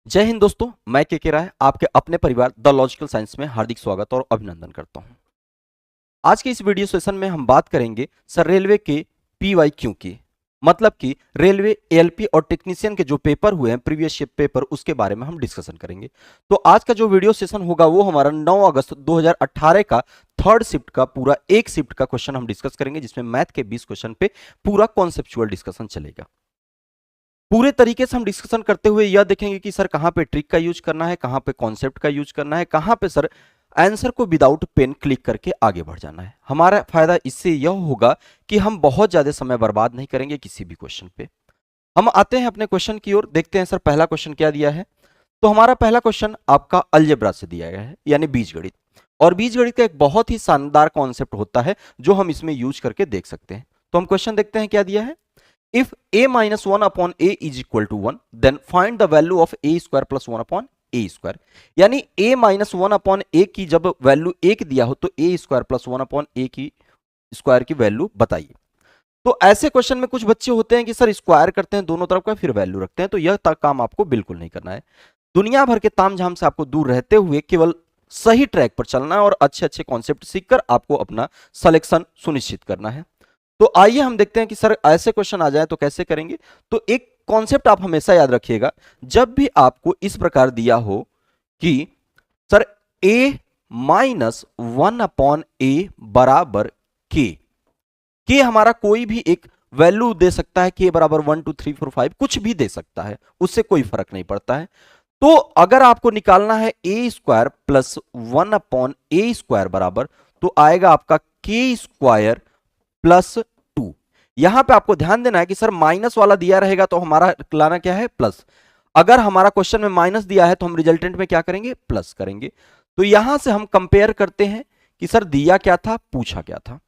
जय हिंद दोस्तों, मैं के राय आपके अपने परिवार द लॉजिकल साइंस में हार्दिक स्वागत और अभिनंदन करता हूं। आज के इस वीडियो सेशन में हम बात करेंगे सर रेलवे के PYQ की, मतलब कि रेलवे ALP और टेक्नीशियन के जो पेपर हुए हैं प्रीवियस पेपर, उसके बारे में हम डिस्कशन करेंगे। तो आज का जो वीडियो सेशन होगा वो हमारा 9 अगस्त 2018 का थर्ड शिफ्ट का पूरा एक शिफ्ट का क्वेश्चन हम डिस्कस करेंगे, जिसमें मैथ के 20 क्वेश्चन पे पूरा कॉन्सेप्चुअल डिस्कशन चलेगा। पूरे तरीके से हम डिस्कशन करते हुए यह देखेंगे कि सर कहां पे ट्रिक का यूज करना है, कहां पे कॉन्सेप्ट का यूज करना है, कहां पे सर आंसर को विदाउट पेन क्लिक करके आगे बढ़ जाना है। हमारा फायदा इससे यह होगा कि हम बहुत ज्यादा समय बर्बाद नहीं करेंगे किसी भी क्वेश्चन पे। हम आते हैं अपने क्वेश्चन की ओर, देखते हैं सर पहला क्वेश्चन क्या दिया है। तो हमारा पहला क्वेश्चन आपका अलजेब्रा से दिया गया है, यानी बीजगणित। और बीजगणित का एक बहुत ही शानदार कॉन्सेप्ट होता है जो हम इसमें यूज करके देख सकते हैं। तो हम क्वेश्चन देखते हैं क्या दिया है। If a minus 1 upon a is equal to 1, then find the value of a square plus 1 upon a square। यानी a minus 1 upon a की जब वैल्यू 1 दिया हो तो a square plus 1 upon a की स्क्वायर की वैल्यू बताइए। तो ऐसे क्वेश्चन में कुछ बच्चे होते हैं कि सर स्क्वायर करते हैं दोनों तरफ का फिर वैल्यू रखते हैं, तो यह काम आपको बिल्कुल नहीं करना है। दुनिया भर के तामझाम से आपको दूर रहते हुए केवल सही ट्रैक पर चलना है और अच्छे अच्छे कॉन्सेप्ट सीखकर आपको अपना सिलेक्शन सुनिश्चित करना है। तो आइए हम देखते हैं कि सर ऐसे क्वेश्चन आ जाए तो कैसे करेंगे। तो एक कॉन्सेप्ट आप हमेशा याद रखिएगा, जब भी आपको इस प्रकार दिया हो कि sir a minus 1 upon a बराबर के हमारा कोई भी एक वैल्यू दे सकता है, के बराबर 1 2 3 4 5 कुछ भी दे सकता है, उससे कोई फर्क नहीं पड़ता है। तो अगर आपको निकालना है a square plus 1 upon a square बराबर, तो आएगा आपका के स्क्वायर प्लस 2। यहां पे आपको ध्यान देना है कि सर माइनस वाला दिया रहेगा तो हमारा लाना क्या है, प्लस। अगर हमारा क्वेश्चन में माइनस दिया है तो हम रिजल्टेंट में क्या करेंगे, प्लस करेंगे। तो यहां से हम कंपेयर करते हैं कि सर दिया क्या था, पूछा क्या था।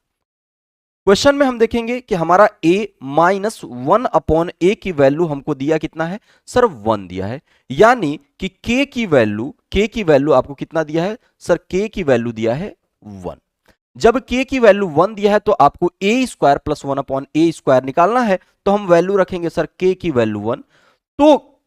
क्वेश्चन में हम देखेंगे कि हमारा a माइनस 1 अपॉन a की वैल्यू हमको दिया कितना है, सर 1 दिया है। यानी कि k की वैल्यू आपको कितना दिया है, सर k की वैल्यू दिया है 1। जब k की वैल्यू 1 दिया है तो आपको a square plus 1 upon a square निकालना है, तो हम वैल्यू रखेंगे सर k की वैल्यू 1। तो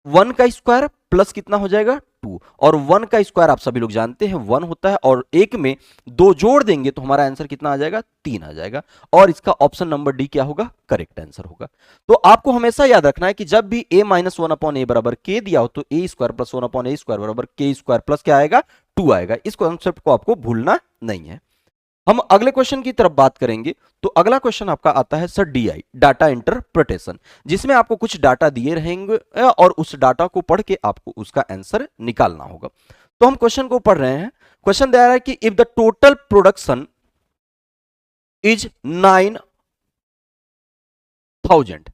1 का स्क्वायर प्लस कितना हो जाएगा, 2। और 1 का स्क्वायर आप सभी लोग जानते हैं 1 होता है, और एक में 2 जोड़ देंगे तो हमारा आंसर कितना आ जाएगा, 3 आ जाएगा। और इसका ऑप्शन नंबर डी क्या होगा, करेक्ट आंसर होगा। तो आपको हमेशा याद रखना है कि जब भी a माइनस 1 अपॉन a बराबर k दिया हो तो a square plus 1 upon a square बराबर k स्क्वायर प्लस क्या आएगा, 2 आएगा। इस कॉन्सेप्ट को आपको भूलना नहीं है। हम अगले क्वेश्चन की तरफ बात करेंगे। तो अगला क्वेश्चन आपका आता है सर DI, डाटा इंटरप्रिटेशन, जिसमें आपको कुछ डाटा दिए रहेंगे और उस डाटा को पढ़ के आपको उसका आंसर निकालना होगा। तो हम क्वेश्चन को पढ़ रहे हैं। क्वेश्चन दे रहा है कि if the total production is 9000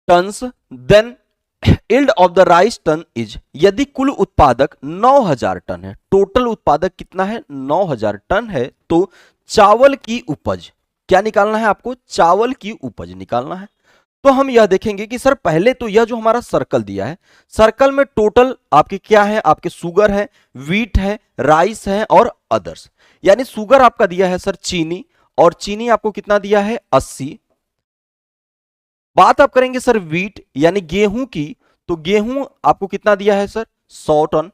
tons, then yield of the rice ton is, यदि कुल उत्पादक 9000 टन है, टोटल उत्पादक कितना है, 9000 टन है, तो चावल की उपज क्या निकालना है आपको, चावल की उपज निकालना है। तो हम यह देखेंगे कि सर पहले तो यह जो हमारा सर्कल दिया है, सर्कल में टोटल आपके क्या है, आपके शुगर है, व्हीट है, राइस है और अदर्स। यानी शुगर आपका दिया है सर चीनी, और चीनी आपको कितना दिया है, 80। बात आप करेंगे सर व्हीट यानी गेहूं की, तो गेहूं आपको कितना दिया है सर, 100 टन।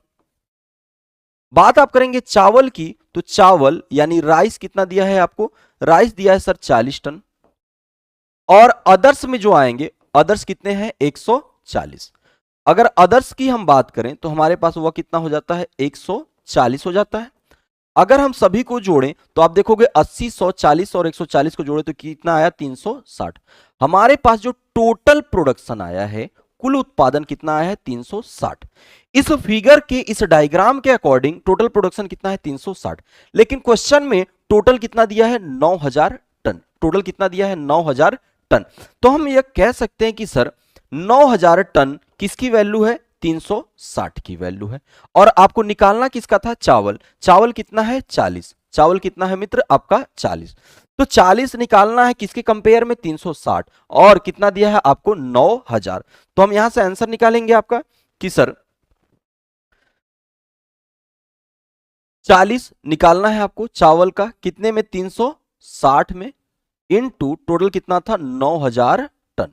बात आप करेंगे चावल की, तो चावल यानी राइस कितना दिया है आपको, राइस दिया है सर 40 टन। और अदर्स में जो आएंगे, अदर्स कितने हैं, 140। अगर अदर्स की हम बात करें तो हमारे पास वह कितना हो जाता है, 140 हो जाता है। अगर हम सभी को जोड़ें तो आप देखोगे 80, 140 और 140 को जोड़े तो कितना आया, 360। हमारे पास जो टोटल प्रोडक्शन आया है, कुल उत्पादन कितना आया है, 360। इस फिगर के, इस डायग्राम के अकॉर्डिंग टोटल प्रोडक्शन कितना है, 360। लेकिन क्वेश्चन में टोटल कितना दिया है, 9000 टन। टोटल कितना दिया है, 9000 टन। तो हम यह कह सकते हैं कि सर 9000 टन किसकी वैल्यू है, 360 की वैल्यू है। और आपको निकालना किसका था, चावल। चावल कितना है, 40। चावल कितना है मित्र आपका, 40। तो 40 निकालना है किसके कंपेयर में, 360। और कितना दिया है आपको, 9000। तो हम यहां से आंसर निकालेंगे आपका कि सर 40 निकालना है आपको चावल का, कितने में, 360 में, इनटू टोटल कितना था, 9000 टन।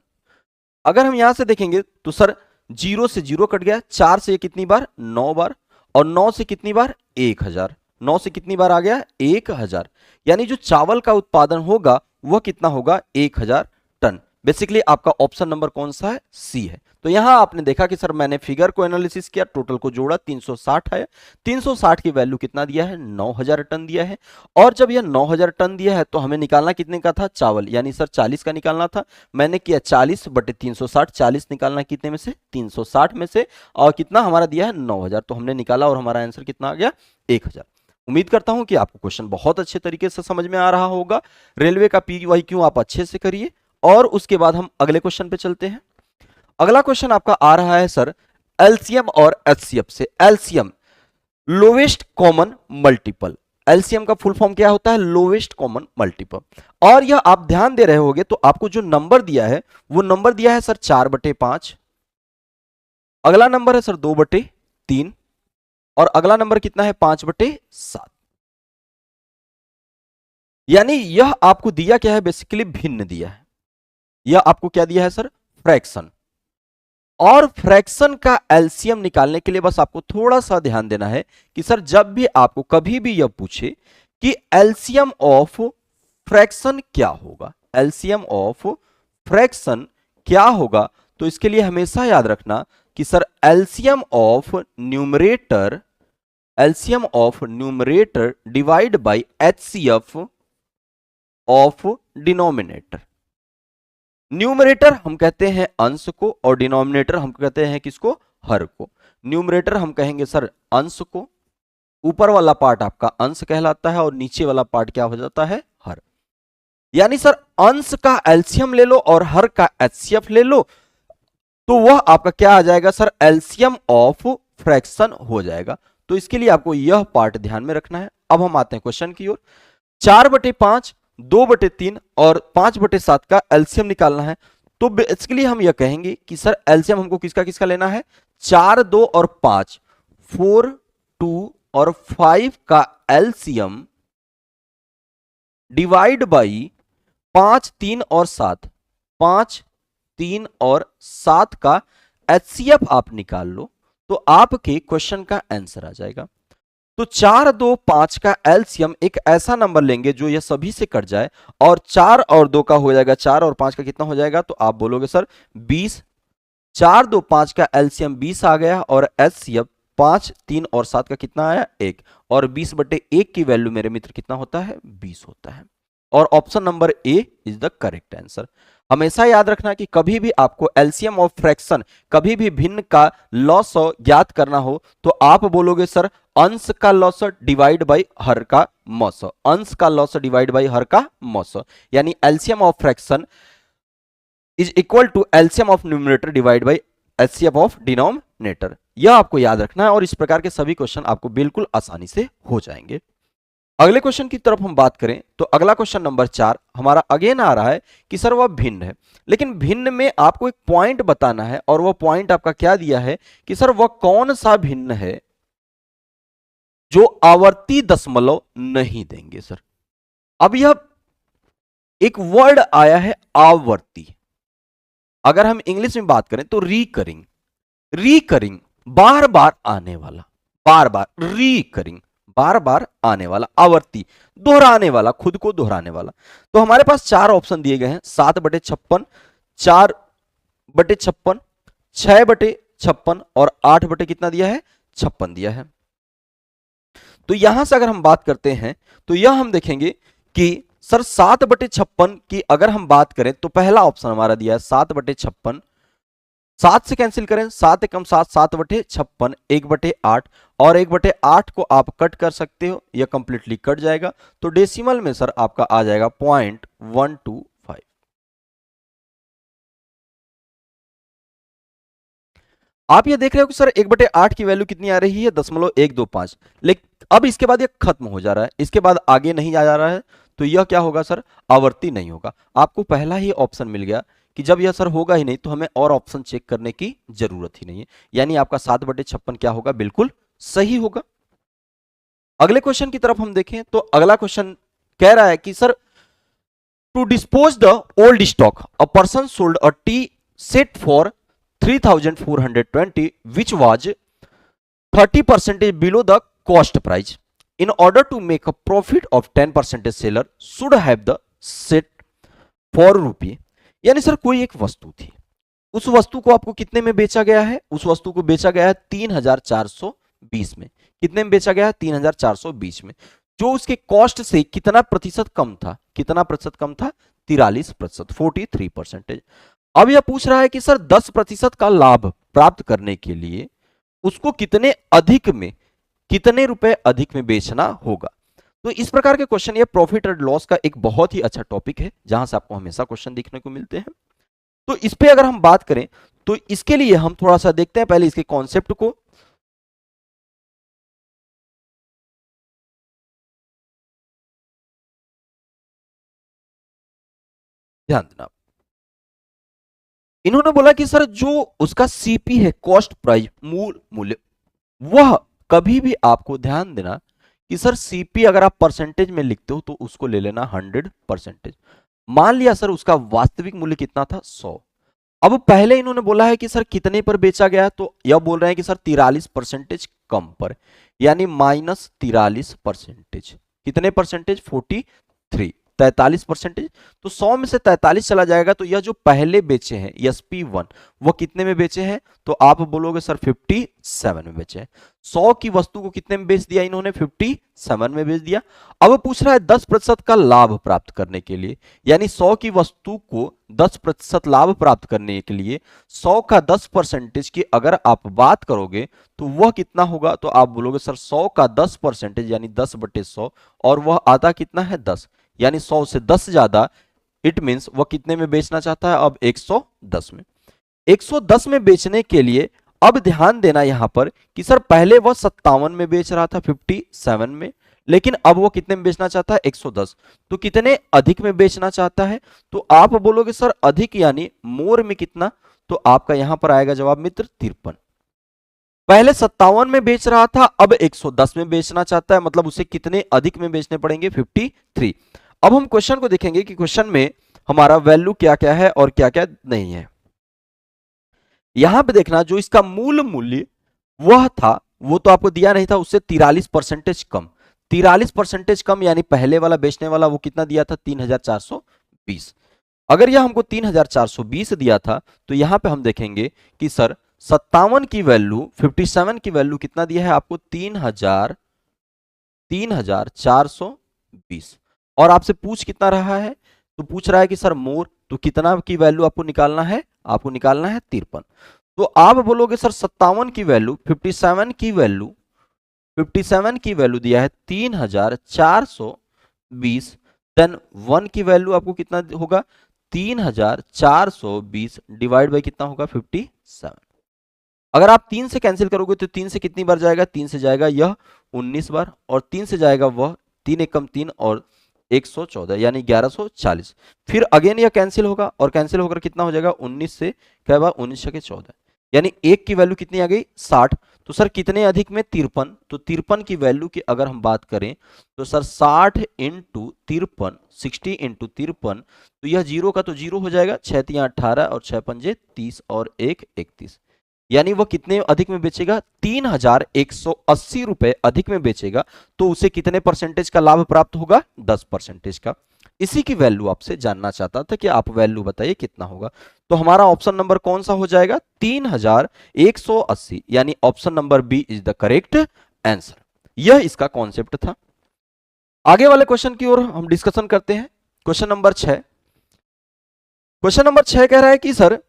अगर हम यहां से देखेंगे तो सर जीरो से जीरो कट गया, 4 से ये कितनी बार 9 बार, और 9 से कितनी बार 1000, 9 से कितनी बार आ गया 1000, यानी जो चावल का उत्पादन होगा वह कितना होगा 1000 टन। बेसिकली आपका ऑप्शन नंबर कौन सा है, सी है। तो यहां आपने देखा कि सर मैंने फिगर को एनालिसिस किया, टोटल को जोड़ा, 360 है, 360 की वैल्यू कितना दिया है 9000 टन दिया है। और जब यह 9000 टन दिया है तो हमें निकालना कितने का था चावल, यानी सर 40 का निकालना था। मैंने किया 40 बटे 360, 40 निकालना कितने में से 360 में से, और कितना हमारा दिया है 9000, तो हमने निकाला और हमारा आंसर कितना आ गया 1000। उम्मीद करता हूं कि आपको क्वेश्चन बहुत अच्छे तरीके से समझ में आ रहा होगा। रेलवे का PYQ आप अच्छे से करिए और उसके बाद हम अगले क्वेश्चन पे चलते हैं। अगला क्वेश्चन आपका आ रहा है सर एलसीएम और एचसीएफ से। LCM lowest common multiple, LCM का फुल फॉर्म क्या होता है, लोवेस्ट कॉमन मल्टीपल। और यह आप ध्यान दे रहे होंगे तो आपको जो नंबर दिया है वो नंबर दिया है सर 4/5, अगला नंबर है सर 2/3, और अगला नंबर कितना है 5/7। यानी यह आपको दिया क्या है, बेसिकली भिन्न दिया है। यह आपको क्या दिया है सर, फ्रैक्शन। और फ्रैक्शन का एलसीएम निकालने के लिए बस आपको थोड़ा सा ध्यान देना है कि सर जब भी आपको कभी भी यह पूछे कि एलसीएम ऑफ फ्रैक्शन क्या होगा, एलसीएम ऑफ फ्रैक्शन क्या होगा, तो इसके लिए हमेशा याद रखना कि sir LCM of numerator, LCM of numerator divide by HCF of denominator. Numerator हम कहते हैं अंश को और डिनोमिनेटर हम कहते हैं किसको, हर को। न्यूमरेटर हम कहेंगे सर अंश को, ऊपर वाला पार्ट आपका अंश कहलाता है और नीचे वाला पार्ट क्या हो जाता है, हर। यानी सर अंश का एलसीएम ले लो और हर का एचसीएफ ले लो तो वह आपका क्या आ जाएगा सर, एलसीएम ऑफ फ्रैक्शन हो जाएगा। तो इसके लिए आपको यह पार्ट ध्यान में रखना है। अब हम आते हैं क्वेश्चन की ओर। 4/5, 2/3 और 5/7 का एलसीएम निकालना है। तो बेसिकली हम यह कहेंगे कि सर एलसीएम हमको किसका किसका लेना है, 4, 2 और 5, 4, 2 और 5 का एलसीएम डिवाइड बाई 5, 3 और 7, 5, 3 और 7 का एचसीएफ आप निकाल लो तो आपके क्वेश्चन का आंसर आ जाएगा। तो 4, 2, 5 का एलसीएम एक ऐसा नंबर लेंगे जो ये सभी से कट जाए और 4 और 2 का हो जाएगा, 4 और 5 का कितना हो जाएगा, तो आप बोलोगे सर 20। 4, 2, 5 का एलसीएम 20 आ गया और एचसीएफ 5, 3 और 7 का कितना आया 1, और 20/1 की वैल्यू मेरे मित्र कितना होता है 20 होता है। और option number A is the correct answer. हमेशा याद रखना कि कभी भी आपको एलसीएम ऑफ फ्रैक्शन, कभी भी भिन्न का लॉस ज्ञात करना हो तो आप बोलोगे सर अंश का लॉस डिवाइड बाई हर का मॉस, अंश का लॉस डिवाइड बाई हर का मॉस। यानी LCM of fraction is equal to LCM of numerator divide by HCF of denominator. यह आपको याद रखना है और इस प्रकार के सभी क्वेश्चन आपको बिल्कुल आसानी से हो जाएंगे। अगले क्वेश्चन की तरफ हम बात करें तो अगला क्वेश्चन नंबर 4 हमारा अगेन आ रहा है कि सर वह भिन्न है, लेकिन भिन्न में आपको एक पॉइंट बताना है और वह पॉइंट आपका क्या दिया है कि सर वह कौन सा भिन्न है जो आवर्ती दशमलव नहीं देंगे। सर अब यह एक वर्ड आया है आवर्ती, अगर हम इंग्लिश में बात करें तो रिकरिंग, रिकरिंग बार बार आने वाला, बार बार रिकरिंग बार बार आने वाला, आवर्ती दोहराने वाला, खुद को दोहराने वाला। तो हमारे पास 4 ऑप्शन दिए गए हैं, 7/56, 4/56, 6/56 और 8 कितना दिया है 56 दिया है। तो यहां से अगर हम बात करते हैं तो यह हम देखेंगे कि सर 7/56 की अगर हम बात करें तो पहला ऑप्शन हमारा दिया है 7/56, 7 से कैंसिल करें, 7 एकम 7, 7/56, 1/8 और 1/8 को आप कट कर सकते हो, यह कंप्लीटली कट जाएगा। तो डेसिमल में सर आपका आ जाएगा 0.125। आप ये देख रहे हो कि सर 1/8 की वैल्यू कितनी आ रही है 0.125, लेकिन अब इसके बाद ये खत्म हो जा रहा है, इसके बाद आगे नहीं जा रहा है, तो यह क्या होगा सर आवर्ती नहीं होगा। आपको पहला ही ऑप्शन मिल गया कि जब यह सर होगा ही नहीं तो हमें और ऑप्शन चेक करने की जरूरत ही नहीं है, यानी आपका 7/56 क्या होगा, बिल्कुल सही होगा। अगले क्वेश्चन की तरफ हम देखें तो अगला क्वेश्चन कह रहा है कि sir to dispose the old stock a person sold a T set for 3420 which was 30% below the cost price. In order to make a profit of 10% seller should have the set for रुपये। यानी sir कोई एक वस्तु थी, उस वस्तु को आपको कितने में बेचा गया है? उस वस्तु को बेचा गया है 3420 में। कितने में बेचा गया है? 3420 में। जो उसके कॉस्ट से कितना प्रतिशत कम था? कितना प्रतिशत कम था? 43%, 43%। अब यह पूछ रहा है कि सर 10% का लाभ प्राप्त करने के लिए उसको कितने अधिक में, कितने रुपए अधिक में बेचना होगा। तो इस प्रकार के क्वेश्चन, ये प्रॉफिट एंड लॉस का एक बहुत ही अच्छा टॉपिक है जहां से आपको हमेशा क्वेश्चन देखने को मिलते हैं। तो इस पे अगर हम बात करें तो इसके लिए हम थोड़ा सा देखते हैं पहले इसके कॉन्सेप्ट को। ध्यान देना, इन्होंने बोला कि सर जो उसका सीपी है, कॉस्ट प्राइस, मूल मूल्य, वह कभी भी आपको ध्यान देना कि सर सीपी अगर आप परसेंटेज में लिखते हो तो उसको ले लेना 100%। मान लिया सर उसका वास्तविक मूल्य कितना था? 100। अब पहले इन्होंने बोला है कि सर कितने पर बेचा गया, तो यह बोल रहे हैं कि सर 43% कम पर, यानी -43%। कितने परसेंटेज? 43, 43%। तो 100 में से 43 चला जाएगा तो यह जो पहले बेचे हैं SP1 वो कितने में बेचे हैं? तो आप बोलोगे सर 57 में बेचे हैं। 100 की वस्तु को कितने में बेच दिया इन्होंने? 57 में बेच दिया। अब पूछ रहा है 10% का लाभ प्राप्त करने के लिए, यानी 100 की वस्तु को 10% लाभ प्राप्त करने के लिए 100 का 10% की अगर आप बात करोगे तो वह कितना होगा? तो आप बोलोगे सर 100 का 10% यानी 10/100, और वह आता कितना है? 10, यानी 100 से 10 ज्यादा। इट मींस वह कितने में बेचना चाहता है? अब 110 में। 110 में बेचने के लिए अब ध्यान देना यहां पर कि सर पहले वह 57 में बेच रहा था, 57 में, लेकिन अब वो कितने में बेचना चाहता है? 110। तो कितने अधिक में बेचना चाहता है? तो आप बोलोगे सर अधिक यानी मोर में कितना? तो आपका यहां पर आएगा जवाब मित्र 53। पहले 57 में बेच रहा था, अब 110 में बेचना चाहता है, मतलब उसे कितने अधिक में बेचने पड़ेंगे? 53। अब हम क्वेश्चन को देखेंगे कि क्वेश्चन में हमारा वैल्यू क्या क्या है और क्या क्या नहीं है। यहां पे देखना, जो इसका मूल मूल्य वह था वो तो आपको दिया नहीं था, उससे 43% कम। 43% कम यानी पहले वाला बेचने वाला वो कितना दिया था? 3420। अगर यह हमको 3420 दिया था तो यहां पे हम देखेंगे कि सर 57 की वैल्यू, 57 की वैल्यू कितना दिया है आपको? 3420। और आपसे पूछ कितना रहा है? तो पूछ रहा है कि सर मोर, तो कितना की वैल्यू आपको निकालना है? आपको निकालना है 53। तो आप बोलोगे सर 57 की वैल्यू, 57 की वैल्यू, 57 की वैल्यू दिया है 3420, देन 1 की वैल्यू आपको कितना होगा? 3420 डिवाइड बाई कितना होगा? 57। अगर आप 3 से कैंसिल करोगे तो 3 से कितनी बार जाएगा? 3 से जाएगा यह 19 बार, और 3 से जाएगा वह 3 एकम 3 और 114 यानी 1140। फिर अगेन यह कैंसिल होगा, और कैंसिल होकर कितना हो जाएगा? 19 से क्या हुआ? 19 छके 14, यानी 1 की वैल्यू कितनी आ गई? 60। तो सर कितने अधिक में? 53। तो 53 की वैल्यू की अगर हम बात करें तो सर 60 इंटू 53, 60 इंटू 53, तो यह जीरो का तो जीरो हो जाएगा, 6 तियां 18 और 6 पंजे 30 और 1 31, यानी वह कितने अधिक में बेचेगा? 3180 रुपए अधिक में बेचेगा। तो उसे कितने परसेंटेज का लाभ प्राप्त होगा? 10% का। इसी की वैल्यू आपसे जानना चाहता था कि आप वैल्यू बताइए कितना होगा। तो हमारा ऑप्शन नंबर कौन सा हो जाएगा? 3180, यानी option number B is the correct answer. यह इसका कॉन्सेप्ट था। आगे वाले क्वेश्चन की ओर हम डिस्कशन करते हैं। Question number 6। क्वेश्चन नंबर 6 कह रहा है कि sir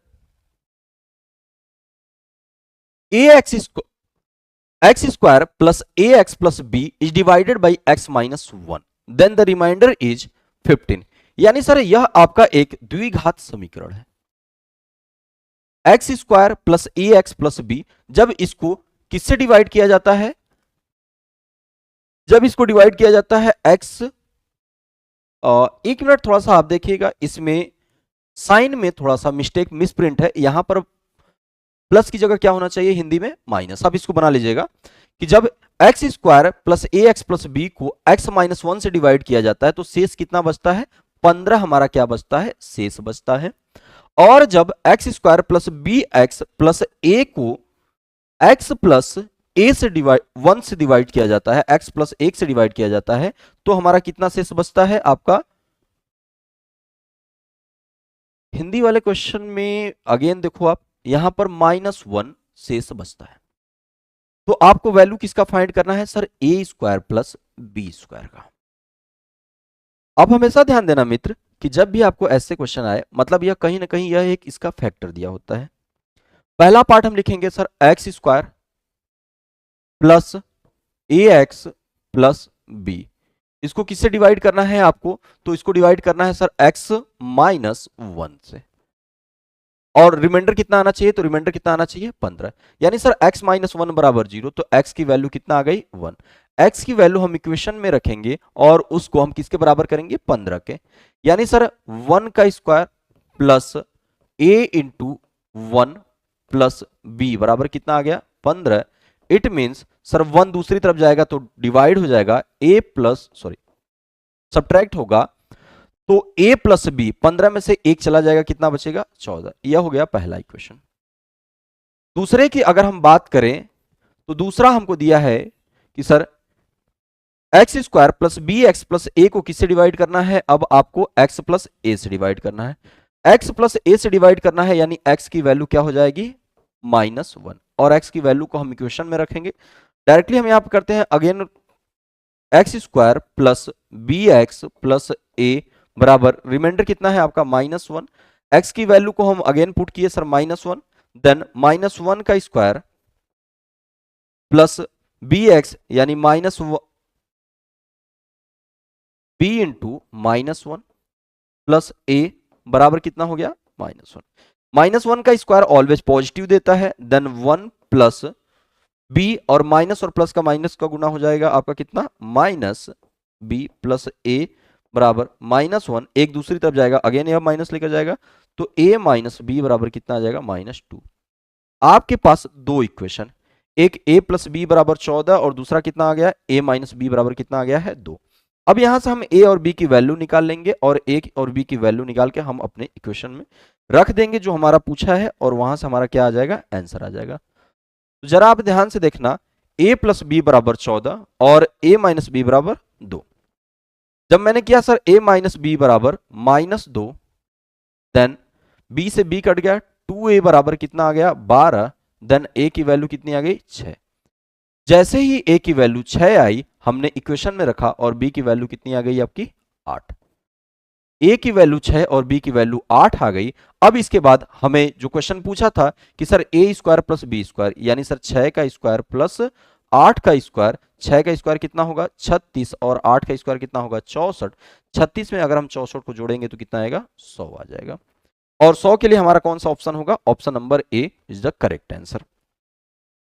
ax square plus ax plus b is divided by x minus 1, then the remainder is 15। यानी सर यह आपका एक द्विघात समीकरण है। एक्स स्क्वायर प्लस ए एक्स प्लस बी, जब इसको किससे डिवाइड किया जाता है? जब इसको डिवाइड किया जाता है एक्स, एक मिनट थोड़ा सा आप देखिएगा, इसमें साइन में थोड़ा सा मिस्टेक, मिसप्रिंट है। यहां पर प्लस की जगह क्या होना चाहिए? हिंदी में माइनस। अब इसको बना लीजिएगा कि जब एक्स स्क्वायर प्लस ए एक्स प्लस बी को एक्स माइनस 1 से डिवाइड किया जाता है तो शेष कितना बचता है? 15 हमारा क्या बचता है? शेष बचता है। और जब X square plus B X plus A को x प्लस ए से डिवाइड 1 से डिवाइड किया जाता है, x प्लस 1 से डिवाइड किया जाता है, तो हमारा कितना शेष बचता है आपका? हिंदी वाले क्वेश्चन में अगेन देखो आप, यहां पर -1 शेष बचता है। तो आपको वैल्यू किसका फाइंड करना है सर? ए स्क्वायर प्लस बी स्क्वायर का। अब हमेशा ध्यान देना मित्र कि जब भी आपको ऐसे क्वेश्चन आए, मतलब यह कहीं ना कहीं यह एक इसका फैक्टर दिया होता है। पहला पार्ट हम लिखेंगे सर एक्स स्क्वायर प्लस ए एक्स प्लस बी। इसको किससे डिवाइड करना है आपको? तो इसको डिवाइड करना है सर x माइनस 1 से। और रिमाइंडर कितना आना चाहिए? तो रिमाइंडर कितना आना चाहिए? 15। यानी सर x माइनस 1 बराबर 0, तो x की वैल्यू कितना आ गई? 1। x की वैल्यू हम इक्वेशन में रखेंगे और उसको हम किसके बराबर करेंगे? 15 के। यानी सर 1 का square plus a into 1 plus B बराबर कितना आ गया? 15। इट मीन्स सर 1 दूसरी तरफ जाएगा तो डिवाइड हो जाएगा, a प्लस सब्ट्रैक्ट होगा, तो a प्लस बी, 15 में से 1 चला जाएगा, कितना बचेगा? 14। यह हो गया पहला इक्वेशन। दूसरे की अगर हम बात करें तो दूसरा हमको दिया है कि sir X square plus B X plus A को किससे डिवाइड करना है? अब आपको x प्लस ए से डिवाइड करना है। x प्लस ए से डिवाइड करना है, यानी x की वैल्यू क्या हो जाएगी? -1। और x की वैल्यू को हम इक्वेशन में रखेंगे। डायरेक्टली हम यहां पर करते हैं again, X square plus B X plus A बराबर रिमाइंडर कितना है आपका? -1। x की वैल्यू को हम अगेन पुट किए सर -1, देन -1 का स्क्वायर प्लस बी एक्स यानी बी इंटू -1 प्लस ए बराबर कितना हो गया? -1। -1 का स्क्वायर ऑलवेज पॉजिटिव देता है, देन 1 प्लस बी, और माइनस और प्लस का माइनस का गुना हो जाएगा आपका कितना? माइनस बी प्लस ए बराबर -1। एक दूसरी तरफ जाएगा, अगेन यह माइनस लेकर जाएगा, तो a माइनस बी बराबर कितना आ जाएगा? -2। आपके पास दो इक्वेशन, एक a प्लस बी बराबर 14 और दूसरा कितना आ गया? a माइनस बी बराबर कितना आ गया है? 2। अब यहां से हम a और b की वैल्यू निकाल लेंगे और a और b की वैल्यू निकाल के हम अपने इक्वेशन में रख देंगे जो हमारा पूछा है, और वहां से हमारा क्या आ जाएगा? आंसर आ जाएगा। तो जरा आप ध्यान से देखना, a प्लस बी बराबर 14 और a माइनस बी बराबर 2। जब मैंने किया सर a माइनस बी बराबर -2, देन b से b कट गया, 2a बराबर कितना आ गया? 12। देन a की वैल्यू कितनी आ गई? 6। जैसे ही a की वैल्यू 6 आई, हमने इक्वेशन में रखा और b की वैल्यू कितनी आ गई आपकी? 8। a की वैल्यू 6 और b की वैल्यू 8 आ गई। अब इसके बाद हमें जो क्वेश्चन पूछा था कि sir a square plus B square, यानी सर 6 का स्क्वायर प्लस 8 का स्क्वायर, 6 का स्क्वायर कितना होगा? 36, और 8 का स्क्वायर कितना होगा? 64। 36 में अगर हम 64 को जोड़ेंगे तो कितना आएगा? 100 आ जाएगा। और 100 के लिए हमारा कौन सा ऑप्शन होगा? Option number A is the correct answer.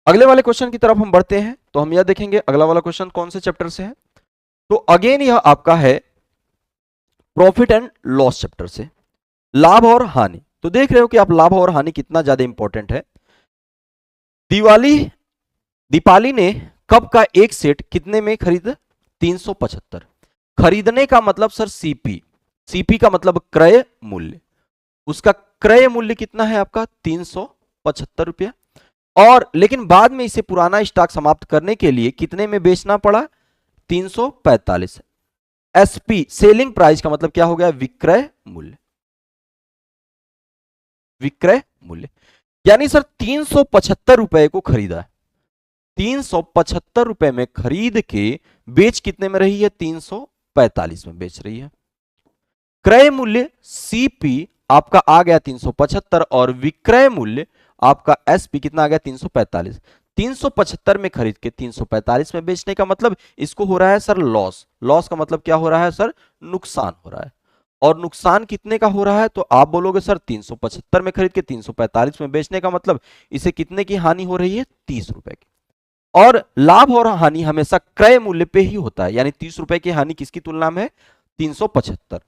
अगले वाले क्वेश्चन की तरफ हम बढ़ते हैं, तो हम यह देखेंगे अगला वाला क्वेश्चन कौन से चैप्टर से है। तो अगेन यह आपका है प्रॉफिट एंड लॉस चैप्टर से, लाभ और हानि। तो देख रहे हो कि आप लाभ और हानि कितना ज्यादा इंपॉर्टेंट है। दीपाली ने कप का एक सेट कितने में खरीदा? 375। खरीदने का मतलब सर सीपी, सीपी का मतलब क्रय मूल्य। उसका क्रय मूल्य कितना है आपका? 375 रुपया। और लेकिन बाद में इसे पुराना स्टॉक समाप्त करने के लिए कितने में बेचना पड़ा? 345। एसपी सेलिंग प्राइस का मतलब क्या हो गया? विक्रय मूल्य, विक्रय मूल्य। यानी सर 375 रुपए को खरीदा, 375 रुपए में खरीद के बेच कितने में रही है? 345 में बेच रही है। क्रय मूल्य सीपी आपका आ गया 375 और विक्रय मूल्य आपका एसपी कितना आ गया? 345। 375 में खरीद के 345 में बेचने का मतलब इसको हो रहा है सर लॉस। लॉस का मतलब क्या हो रहा है सर? नुकसान हो रहा है। और नुकसान कितने का हो रहा है? तो आप बोलोगे सर 375 में खरीद के 345 में बेचने का मतलब इसे कितने की हानि हो रही है? 30 रुपए की। और लाभ और हानि हमेशा क्रय मूल्य पे ही होता है, यानी 30 रुपए की हानि किसकी तुलना में है? 375।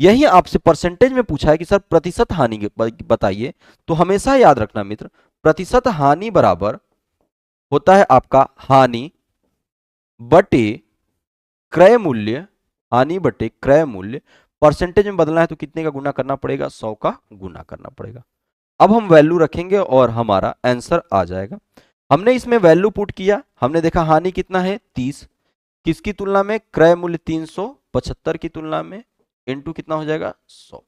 यही आपसे परसेंटेज में पूछा है कि सर प्रतिशत हानि बताइए, तो हमेशा याद रखना मित्र, प्रतिशत हानि बराबर होता है आपका हानि बटे क्रय मूल्य, हानि बटे क्रय मूल्य परसेंटेज में बदलना है तो कितने का गुना करना पड़ेगा, 100 का गुना करना पड़ेगा। अब हम वैल्यू रखेंगे और हमारा आंसर आ जाएगा। हमने इसमें वैल्यू पुट किया, हमने देखा हानि कितना है 30, किसकी तुलना में, क्रय मूल्य 375 की तुलना में, इनटू कितना हो जाएगा 100।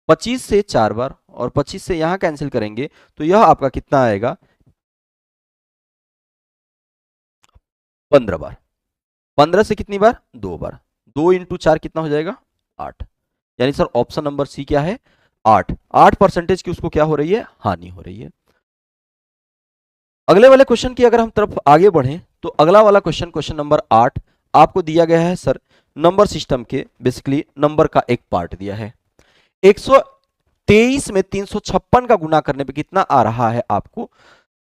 25 से 4 बार और 25 से यहां कैंसिल करेंगे तो यह आपका कितना आएगा 15 बार। 15 से कितनी बार, 2 बार। 2 इंटू 4 कितना हो जाएगा 8। यानी सर ऑप्शन नंबर सी क्या है 8। 8% की उसको क्या हो रही है, हानि हो रही है। अगले वाले क्वेश्चन की अगर हम तरफ आगे बढ़ें तो अगला वाला क्वेश्चन, क्वेश्चन नंबर 8 आपको दिया गया है सर नंबर सिस्टम के, बेसिकली नंबर का एक पार्ट दिया है। 123 में 356 का गुना करने पे कितना आ रहा है आपको,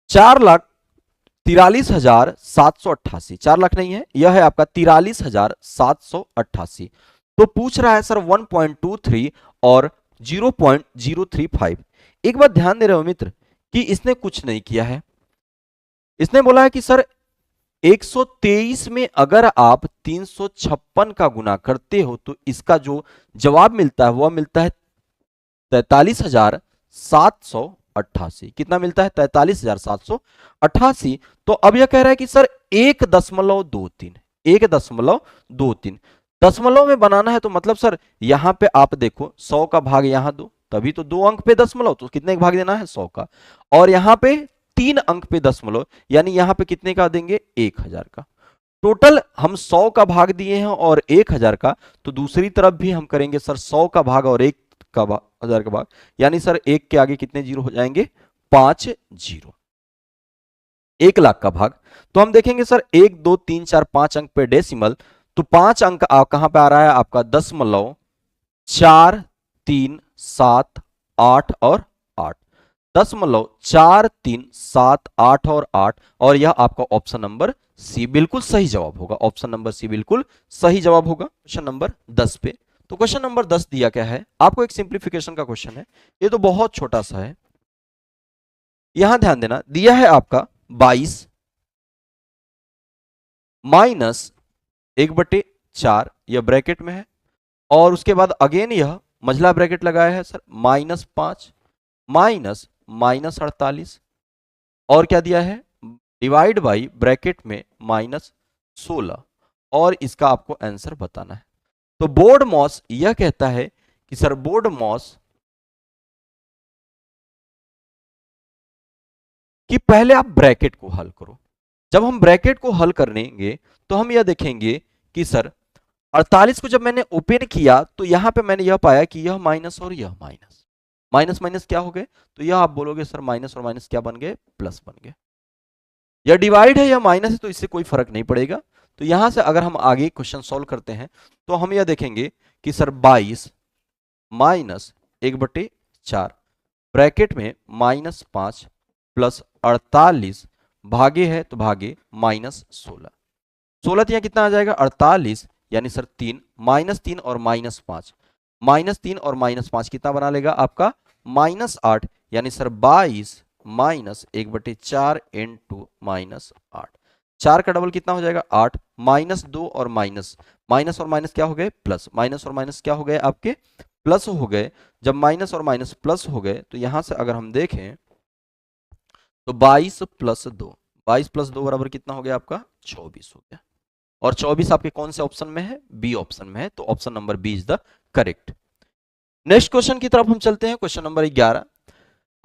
4,43,788। 4 लाख नहीं है, यह है आपका 43,788। तो पूछ रहा है सर 1.23 और 0.035। एक बात ध्यान दे रहे हो मित्र कि इसने कुछ नहीं किया है। इसने बोला है कि सर 123 में अगर आप 356 का गुना करते हो तो इसका जो जवाब मिलता है वह मिलता है 43,788। कितना मिलता है 43,788। तो अब यह कह रहा है कि सर 1.23, 1.23 दशमलव में बनाना है। तो मतलब सर यहां पे आप देखो 100 का भाग यहां दो, तभी तो 2 अंक पे दशमलव, तो कितने का भाग देना है 100 का, और यहां पे 3 अंक पे दशमलव, यानी यहां पे कितने का देंगे 1000 का। टोटल हम 100 का भाग दिए हैं और 1000 का, तो दूसरी तरफ भी हम करेंगे सर 100 का भाग और 1 का भाग, 1000 का भाग, यानी सर 1 के आगे कितने जीरो हो जाएंगे 5 जीरो। 1 लाख का भाग, तो हम देखेंगे सर 1 2 3 4 5 अंक पे डेसिमल, तो 5 अंक कहां पे आ रहा है आपका 0.437 और 8, 0.437 और 8, और यह आपका ऑप्शन नंबर सी बिल्कुल सही जवाब होगा। ऑप्शन नंबर सी बिल्कुल सही जवाब होगा क्वेश्चन नंबर 10 पे। तो क्वेश्चन नंबर 10 दिया क्या है आपको, एक सिंप्लीफिकेशन का क्वेश्चन है, ये तो बहुत छोटा सा है। यहां ध्यान देना, दिया है आपका 22 माइनस 1/4, यह ब्रैकेट में है, और उसके बाद अगेन यह मझला ब्रैकेट लगाया है सर -5 माइनस -48, और क्या दिया है डिवाइड बाई ब्रैकेट में -16, और इसका आपको आंसर बताना है। तो बोर्ड मॉस यह कहता है कि सर बोर्ड मॉस कि पहले आप ब्रैकेट को हल करो। जब हम ब्रैकेट को हल करेंगे तो हम यह देखेंगे कि सर 48 को जब मैंने ओपन किया तो यहां पे मैंने यह पाया कि यह माइनस और यह माइनस, माइनस माइनस क्या हो गए, तो यह आप बोलोगे सर माइनस और माइनस क्या बन गए, प्लस बन गए। यह डिवाइड है या माइनस है तो इससे कोई फर्क नहीं पड़ेगा। तो यहां से अगर हम आगे क्वेश्चन सॉल्व करते हैं तो हम यह देखेंगे कि सर 22 माइनस 1/4 ब्रैकेट में -5 प्लस 48 भागे है तो भागे -16, 16 यहाँ कितना आ जाएगा 48, यानी सर 3 -3 और -5, -3 और -5 कितना बना लेगा आपका -8, यानी सर 22 माइनस 1/4 इंटू -8, 4 का डबल कितना हो जाएगा 8, -2 और माइनस, माइनस और माइनस क्या हो गए प्लस, माइनस और माइनस क्या हो गए आपके प्लस हो गए। जब माइनस और माइनस प्लस हो गए तो यहां से अगर हम देखें तो 22 प्लस 2, 22 प्लस 2 बराबर कितना हो गया आपका 24 हो गया, और 24 आपके कौन से ऑप्शन में है, बी ऑप्शन में है, तो option number B is the correct. Next question की तरफ हम चलते हैं, क्वेश्चन नंबर 11।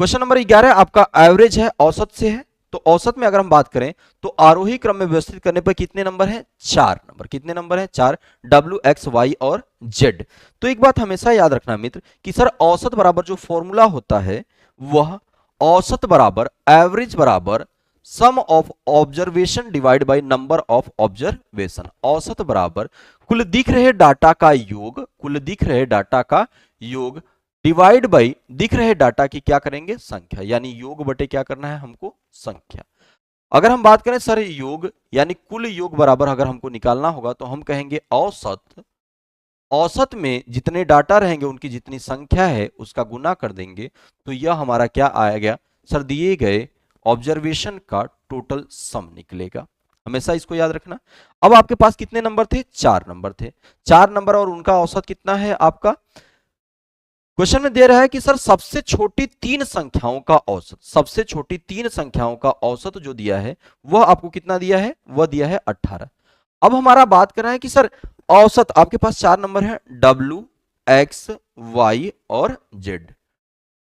क्वेश्चन नंबर 11 आपका एवरेज है, औसत से है। तो औसत में अगर हम बात करें तो आरोही क्रम में व्यवस्थित करने पर कितने नंबर हैं, 4 नंबर। कितने नंबर हैं 4, W X Y और Z। तो एक बात हमेशा याद रखना मित्र कि सर औसत बराबर जो फॉर्मूला होता है वह औसत बराबर एवरेज बराबर sum of observation divide by number of observation. औसत बराबर कुल दिख रहे डाटा का योग, कुल दिख रहे डाटा का योग डिवाइड बाई दिख रहे डाटा की क्या करेंगे संख्या, यानी योग बटे क्या करना है हमको संख्या। अगर हम बात करें सर योग यानी कुल योग बराबर अगर हमको निकालना होगा तो हम कहेंगे औसत, औसत में जितने डाटा रहेंगे उनकी जितनी संख्या है उसका गुना कर देंगे, तो यह हमारा क्या आया गया सर दिए गए ऑब्जर्वेशन का टोटल सम निकलेगा। हमेशा इसको याद रखना। अब आपके पास कितने नंबर थे? 4 नंबर थे। 4 नंबर और उनका औसत कितना है आपका? क्वेश्चन में दे रहा है कि सर सबसे छोटी 3 संख्याओं का औसत, सबसे छोटी 3 संख्याओं का औसत जो दिया है वह आपको कितना दिया है? वह दिया है 18। अब हमारा बात कर रहा है कि सर औसत आपके पास 4 नंबर है, W, X, Y और Z।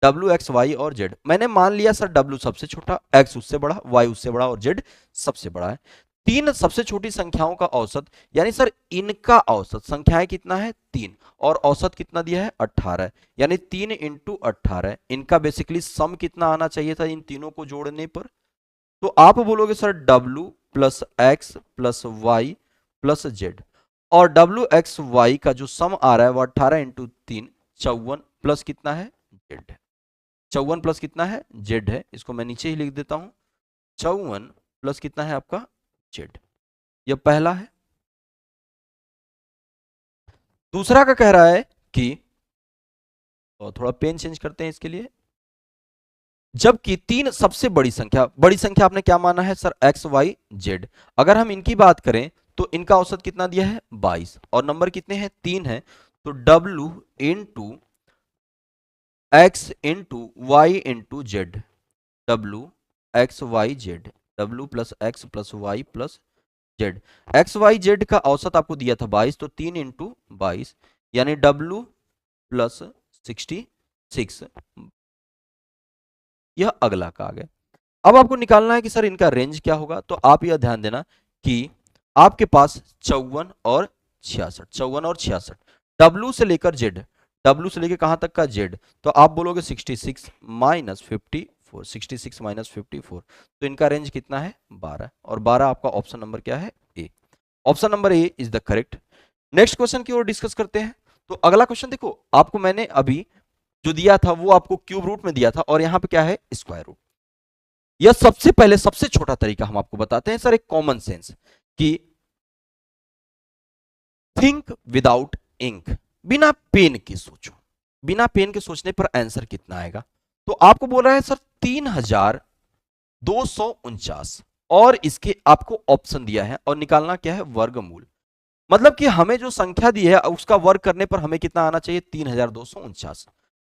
W, X, Y और Z। मैंने मान लिया सर W सबसे छोटा, X उससे बड़ा, Y उससे बड़ा और Z सबसे बड़ा है। 3 सबसे छोटी संख्याओं का औसत, यानी सर इनका औसत, संख्याएं कितना है? 3, और औसत कितना दिया है? 18, यानी 3 इंटू 18। इनका बेसिकली सम कितना आना चाहिए था इन तीनों को जोड़ने पर? तो आप बोलोगे sir W plus X plus Y plus Z, और W X Y का जो सम आ रहा है वो 18 इंटू 3 54 प्लस कितना है? Z। 54 प्लस कितना है? Z है। इसको मैं नीचे ही लिख देता हूं, 54 प्लस कितना है आपका? Z। यह पहला है। दूसरा का कह रहा है कि, और थोड़ा पेन चेंज करते हैं इसके लिए, जबकि 3 सबसे बड़ी संख्या आपने क्या माना है सर? X, Y, Z। अगर हम इनकी बात करें तो इनका औसत कितना दिया है? 22, और नंबर कितने हैं? 3 है। तो W into X into Y into Z, W X Y Z, W plus X plus Y plus Z। X Y Z का औसत आपको दिया था 22, तो 3 इंटू 22 यानी W प्लस 66। यह अगला का आ गया। अब आपको निकालना है कि सर इनका रेंज क्या होगा। तो आप यह ध्यान देना कि आपके पास 54 और 66, 54 और 66, W से लेकर Z, W से लेकर कहां तक का? Z। तो आप बोलोगे 66 माइनस 54, 66 माइनस 54, तो इनका रेंज कितना है? 12, और 12 आपका ऑप्शन नंबर क्या है? A. Option number A is the correct. Next question की ओर डिस्कस करते हैं। तो अगला क्वेश्चन देखो, आपको मैंने अभी जो दिया था वो आपको क्यूब रूट में दिया था, और यहां पे क्या है? Square root. यह सबसे पहले सबसे छोटा तरीका हम आपको बताते हैं सर, एक कॉमन सेंस, कि थिंक विदाउट इंक, बिना पेन के सोचो। बिना पेन के सोचने पर आंसर कितना आएगा? तो आपको बोल रहा है सर 3249, और इसके आपको ऑप्शन दिया है, और निकालना क्या है? वर्गमूल। मतलब कि हमें जो संख्या दी है उसका वर्ग करने पर हमें कितना आना चाहिए? 3249।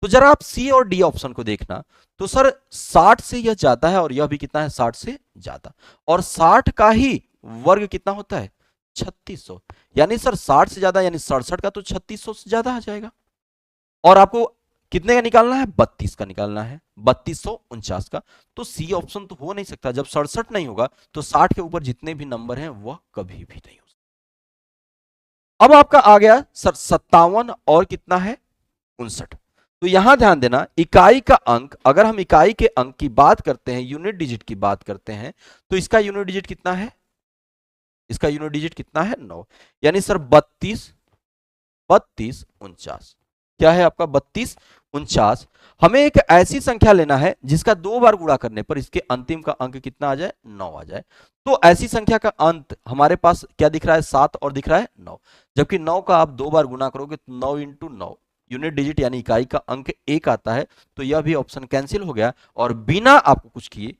तो जरा आप सी और डी ऑप्शन को देखना, तो सर 60 से यह जाता है, और यह भी कितना है? 60 से ज्यादा, और 60 का ही वर्ग कितना होता है? 3600। यानी सर 60 से ज्यादा यानी 67 का, तो 3600 से ज्यादा आ जाएगा। और आपको कितने का निकालना है? 32 का निकालना है, 3249 का। तो सी ऑप्शन तो हो नहीं सकता, जब 67 नहीं होगा तो 60 के ऊपर जितने भी नंबर हैं वह कभी भी नहीं हो सकता। अब आपका आ गया सर 57 और कितना है? 59। तो यहां ध्यान देना, इकाई का अंक, अगर हम इकाई के अंक की बात करते हैं, यूनिट डिजिट की बात करते हैं, तो इसका यूनिट डिजिट कितना है? इसका यूनिट डिजिट कितना है? 9। यानी सर 32 32 49। क्या है आपका? 32 49। हमें एक ऐसी संख्या लेना है जिसका 2 बार गुणा करने पर इसके अंतिम का अंक कितना आ जाए? 9 आ जाए। तो ऐसी संख्या का अंत हमारे पास क्या दिख रहा है? 7, और दिख रहा है 9। जबकि 9 का आप 2 बार गुणा करोगे तो 9 इंटू 9, यूनिट डिजिट यानी इकाई का अंक 1 आता है। तो यह भी ऑप्शन कैंसिल हो गया, और बिना आपको कुछ किए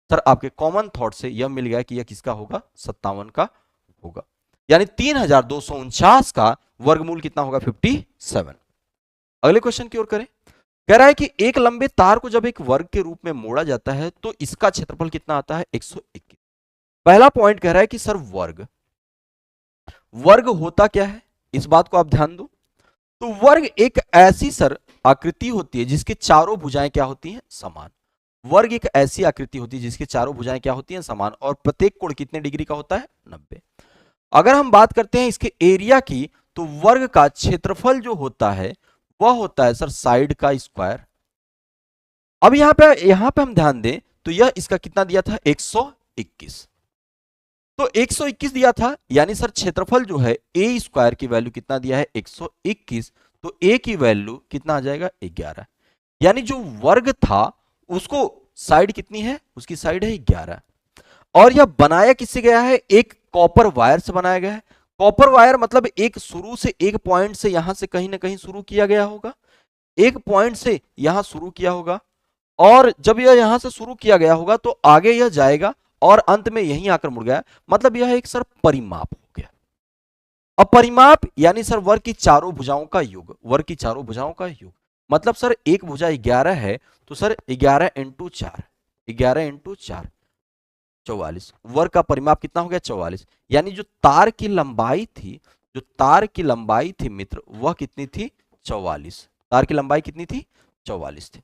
सर आपके कॉमन थॉट से यह मिल गया कि यह किसका होगा? 57 का होगा। यानी 3249 का वर्गमूल कितना होगा? 57। अगले क्वेश्चन की ओर करें। कह रहा है कि एक लंबे तार को जब एक वर्ग के रूप में मोड़ा जाता है तो इसका क्षेत्रफल कितना आता है? 121। पहला पॉइंट कह रहा है कि सर वर्ग, वर्ग होता क्या है, इस बात को आप ध्यान दो। तो वर्ग एक ऐसी सर आकृति होती है जिसके चारों भुजाएं क्या होती हैं? समान। वर्ग एक ऐसी आकृति होती है जिसके चारों भुजाएं क्या होती हैं? समान, और प्रत्येक कोण कितने डिग्री का होता है? 90। अगर हम बात करते हैं इसके एरिया की, तो वर्ग का क्षेत्रफल जो होता है वह होता है सर साइड का स्क्वायर। अब यहां पे हम ध्यान दें तो यह इसका कितना दिया था? 121। तो 121 दिया था, यानी सर क्षेत्रफल जो है ए स्क्वायर की वैल्यू कितना दिया है? 121। तो ए की वैल्यू कितना आ जाएगा? 11। यानी जो वर्ग था उसको साइड कितनी है? उसकी साइड है 11। और यह बनाया किससे गया है? एक कॉपर वायर से बनाया गया है। कॉपर वायर मतलब एक शुरू से, एक पॉइंट से यहां से कहीं ना कहीं शुरू किया गया होगा, एक पॉइंट से यहां शुरू किया होगा, और जब यह यहां से शुरू किया गया होगा तो आगे यह जाएगा और अंत में यहीं आकर मुड़ गया, मतलब यह एक सर परिमाप हो गया। अब परिमाप यानी सर वर्ग की चारों भुजाओं का योग, वर्ग की चारों भुजाओं का योग, मतलब सर एक भुजा 11 है तो सर 11 इंटू 4, 11 इंटू 4 44, वर्ग का परिमाप कितना हो गया 44। यानी जो तार की लंबाई थी, जो तार की लंबाई थी मित्र वह कितनी थी 44, तार की लंबाई कितनी थी 44 थी।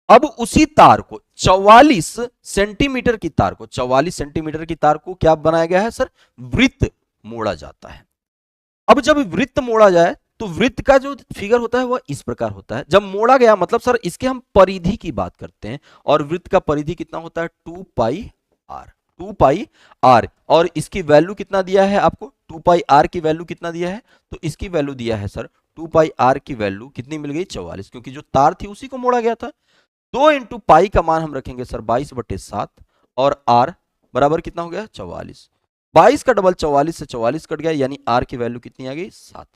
अब उसी तार को 44 सेंटीमीटर की तार को, 44 सेंटीमीटर की तार को क्या बनाया गया है सर, वृत्त मोड़ा जाता है। अब जब वृत्त मोड़ा जाए तो वृत्त का जो फिगर होता है वह इस प्रकार होता है। जब मोड़ा गया मतलब सर इसके हम परिधि की बात करते हैं, और वृत्त का परिधि कितना होता है 2 पाई आर, 2 पाई आर, और इसकी वैल्यू कितना दिया है आपको, 2 पाई आर की वैल्यू कितना दिया है, तो इसकी वैल्यू दिया है सर 2 पाई आर की वैल्यू कितनी मिल गई 44, क्योंकि जो तार थी उसी को मोड़ा गया था। 2 इंटू पाई का मान हम रखेंगे सर 22/7, और आर बराबर कितना हो गया 44, 22 का डबल 44 से 44 कट गया, यानी आर की वैल्यू कितनी आ गई 7।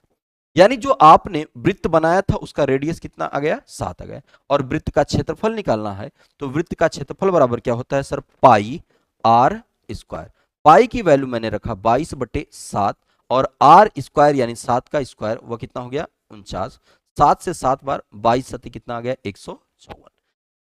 यानी जो आपने वृत्त बनाया था उसका रेडियस कितना आ गया 7 आ गया, और वृत्त का क्षेत्रफल निकालना है तो वृत्त का क्षेत्रफल बराबर क्या होता है सर पाई आर स्क्वायर। पाई की वैल्यू मैंने रखा 22/7, और आर स्क्वायर यानी 7 का स्क्वायर वह कितना हो गया 49, 7 से 7 बार 22 सती कितना आ गया 154।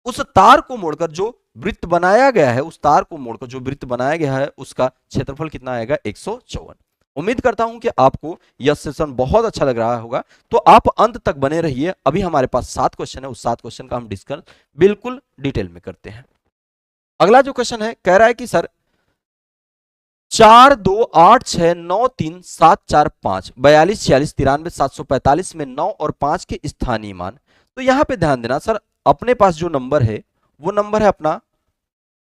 उस तार को मोड़कर जो वृत्त बनाया गया है, उस तार को मोड़कर जो वृत्त बनाया गया है उसका क्षेत्रफल कितना आएगा 154। उम्मीद करता हूं कि आपको यह सेशन बहुत अच्छा लग रहा होगा, तो आप अंत तक बने रहिए। अभी हमारे पास 7 क्वेश्चन है, उस 7 क्वेश्चन का हम डिस्कस बिल्कुल डिटेल में करते हैं। अगला जो क्वेश्चन है कह रहा है कि सर 4 2 8 6 9 3 7 4 5 42 46 93 745 में 9 और 5 के स्थानीय मान। तो यहां पे ध्यान देना सर, अपने पास जो नंबर है वो नंबर है अपना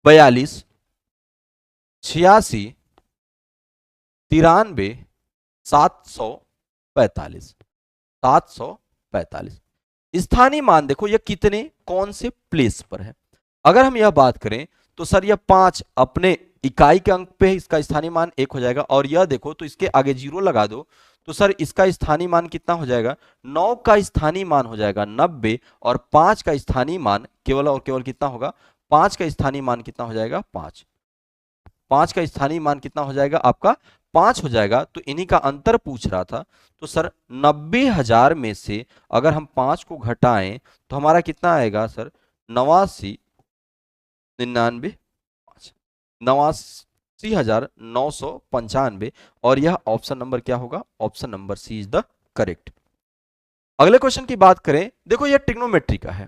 42 86 93 745, 745 स्थानीय मान। देखो ये कितने कौन से प्लेस पर है। अगर हम यह बात करें तो सर यह 5 अपने इकाई के अंक पे इसका स्थानीय मान 1 हो जाएगा, और यह देखो तो इसके आगे 0 लगा दो तो सर इसका स्थानीय मान कितना हो जाएगा 9 का स्थानीय मान हो जाएगा 90, और 5 का स्थानीय मान केवल और केवल कितना होगा, 5 का स्थानीय मान कितना हो जाएगा 5, 5 का स्थानीय मान कितना हो जाएगा आपका 5 हो जाएगा। तो इन्हीं का अंतर पूछ रहा था। तो सर 90,000 में से अगर हम 5 को घटाएं तो हमारा कितना आएगा सर 89 99 89,995, और यह ऑप्शन नंबर क्या होगा, option number C is the correct. अगले क्वेश्चन की बात करें, देखो यह ट्रिग्नोमेट्री का है।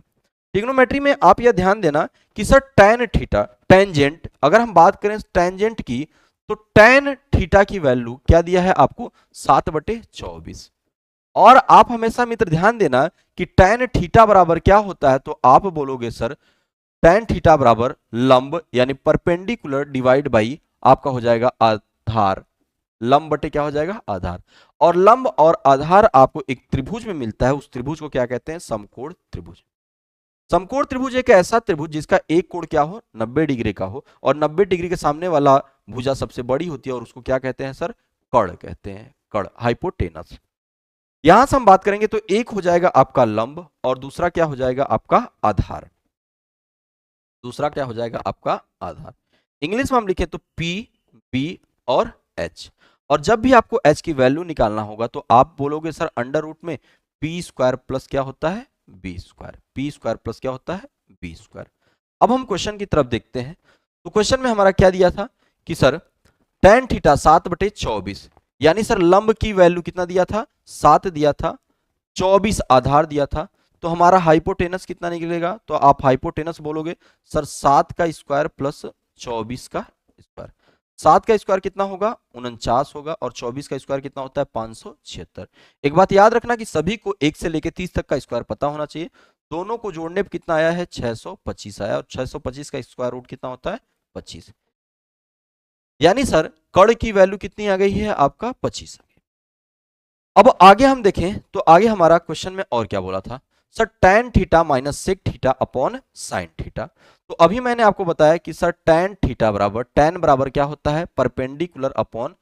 ट्रिग्नोमेट्री में आप यह ध्यान देना कि सर tan थीटा टेंजेंट, अगर हम बात करें टेंजेंट की तो tan थीटा की वैल्यू क्या दिया है आपको 7/24, और आप हमेशा मित्र ध्यान देना कि tan थीटा बराबर क्या होता है, तो आप बोलोगे सर tan थीटा बराबर लंब यानी परपेंडिकुलर डिवाइड बाई आपका हो जाएगा आधार, लंब बटे क्या हो जाएगा आधार, और लंब और आधार आपको एक त्रिभुज में मिलता है, उस त्रिभुज को क्या कहते हैं समकोण त्रिभुज। समकोण त्रिभुज एक ऐसा त्रिभुज जिसका एक कोण क्या हो 90 डिग्री का हो, और 90 डिग्री के सामने वाला भुजा सबसे बड़ी होती है, और उसको क्या कहते हैं सर कर्ण कहते हैं, कर्ण हाइपोटेनस। यहां से हम बात करेंगे तो एक हो जाएगा आपका लंब और दूसरा क्या हो जाएगा आपका आधार, दूसरा क्या हो जाएगा आपका आधार। इंग्लिश में हम लिखे तो P, B और H, और जब भी आपको H की वैल्यू निकालना होगा तो आप बोलोगे सर अंडर रूट में P स्क्वायर प्लस क्या होता है B square, P square plus क्या होता है B स्क्वायर। अब हम क्वेश्चन की तरफ देखते हैं, तो क्वेश्चन में हमारा क्या दिया था कि सर tan थीटा 7/24, यानी सर लंब की वैल्यू कितना दिया था 7 दिया था, 24 आधार दिया था, तो हमारा हाइपोटेनस कितना निकलेगा, तो आप हाइपोटेनस बोलोगे सर 7 का स्क्वायर प्लस 24 का स्क्वायर। 7 का स्क्वायर कितना होगा 49 होगा, और 24 का स्क्वायर कितना होता है 576। एक बात याद रखना कि सभी को 1 से लेकर 30 तक का स्क्वायर पता होना चाहिए। दोनों को जोड़ने पर कितना आया है 625 आया, और 625 का स्क्वायर रूट कितना होता है 25, यानी सर कर्ण की वैल्यू कितनी आ गई है आपका 25। अब आगे हम देखें तो आगे हमारा क्वेश्चन में और क्या बोला था sir tan theta minus sec theta upon sine theta. तो अभी मैंने आपको बताया कि सर tan थीटा बराबर, tan बराबर क्या होता है परपेंडिकुलर अपॉन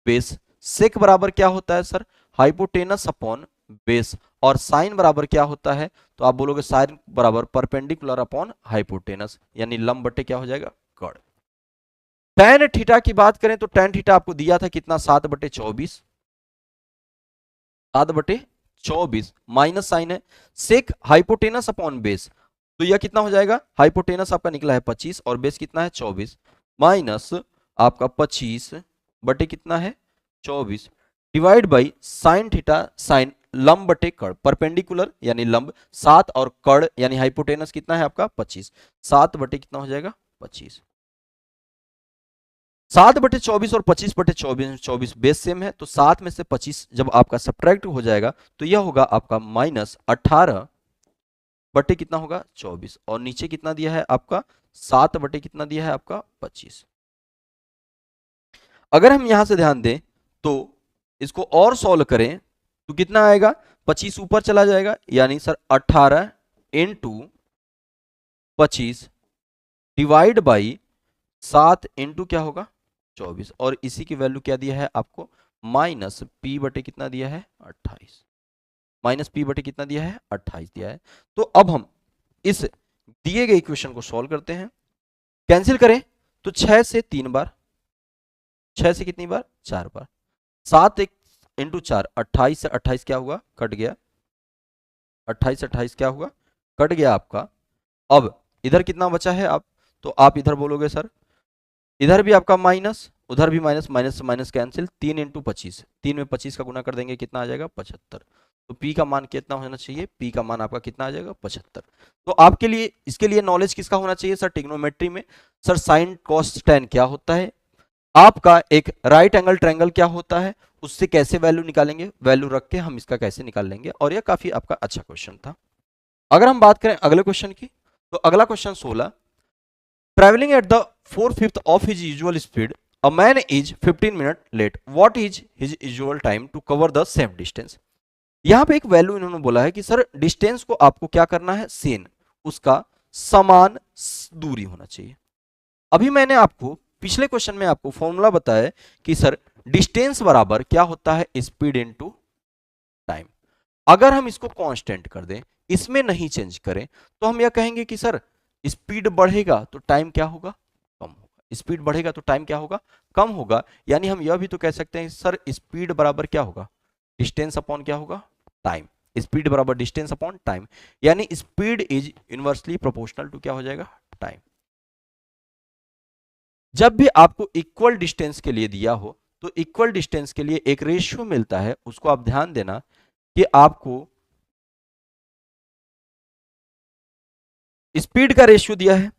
बेस, सेक बराबर क्या होता है सर हाइपोटेनस अपॉन बेस, और साइन बराबर क्या होता है, तो आप बोलोगे साइन बराबर परपेंडिकुलर अपॉन हाइपोटेनस, यानी लंब बटे क्या हो जाएगा कर्ण। tan थीटा की बात करें तो tan थीटा आपको दिया था कितना 7/24, 7/24 माइनस साइन है सेक हाइपोटेनस अपॉन बेस, तो यह कितना हो जाएगा, हाइपोटेनस आपका निकला है 25 और बेस कितना है 24, माइनस आपका 25 बटे कितना है 24 divide by sine theta sine लंब बटे कड़, परपेंडिकुलर यानी लंब 7 और कड़ यानी हाइपोटेनस कितना है आपका 25, 7 बटे कितना हो जाएगा 25, 7/24 और 25/24 24 बेस सेम है, तो 7 में से 25 जब आपका सब्ट्रैक्ट हो जाएगा तो यह होगा आपका -18 बटे कितना होगा 24, और नीचे कितना दिया है आपका 7 बटे कितना दिया है आपका 25। अगर हम यहां से ध्यान दें तो इसको और सॉल्व करें तो कितना आएगा, 25 ऊपर चला जाएगा यानी sir 18 into 25 divide by 7 into क्या होगा 24, और इसी की वैल्यू क्या दिया है आपको माइनस पी बटे कितना दिया है 28, माइनस पी बटे कितना दिया है 28 दिया है। तो अब हम इस दिए गए इक्वेशन को सॉल्व करते हैं, कैंसिल करें तो 6 से 3 बार, 6 से कितनी बार 4 बार, 7 एक इंटू 4 28 से 28 क्या हुआ कट गया, 28 से 28 क्या हुआ कट गया आपका। अब इधर कितना बचा है आप, तो आप इधर बोलोगे सर इधर भी आपका माइनस उधर भी माइनस, माइनस से माइनस कैंसिल, 3 इंटू 25, 3 में 25 का गुना कर देंगे कितना आ जाएगा 75, तो P का मान कितना होना चाहिए, P का मान आपका कितना आ जाएगा 75। तो आपके लिए इसके लिए नॉलेज किसका होना चाहिए सर, ट्रिग्नोमेट्री में सर साइन कॉस टैन क्या होता है, आपका एक राइट एंगल ट्रायंगल क्या होता है, उससे कैसे वैल्यू निकालेंगे, वैल्यू रख के हम इसका कैसे निकाल लेंगे, और यह काफी आपका अच्छा क्वेश्चन था। अगर हम बात करें अगले क्वेश्चन की तो अगला question 16, travelling at the 4/5 of his usual speed, a man is 15 minutes late. What is his usual time to cover the same distance? यहां पे एक वैल्यू इन्होंने बोला है कि सर डिस्टेंस को आपको क्या करना है, सेम उसका समान दूरी होना चाहिए। अभी मैंने आपको पिछले क्वेश्चन में आपको फॉर्मूला बताया कि सर डिस्टेंस बराबर क्या होता है, स्पीड इनटू टाइम। अगर हम इसको कांस्टेंट कर दें, इसमें नहीं चेंज करें, तो हम यह कहेंगे कि सर स्पीड बढ़ेगा तो टाइम क्या होगा कम होगा, स्पीड बढ़ेगा तो टाइम क्या होगा कम होगा, यानी हम यह भी तो कह सकते हैं सर स्पीड बराबर क्या होगा डिस्टेंस अपॉन क्या होगा टाइम, स्पीड बराबर डिस्टेंस अपॉन टाइम, यानी speed is inversely proportional to क्या हो जाएगा टाइम। जब भी आपको इक्वल डिस्टेंस के लिए दिया हो तो इक्वल डिस्टेंस के लिए एक रेशियो मिलता है, उसको आप ध्यान देना कि आपको स्पीड का रेशियो दिया है,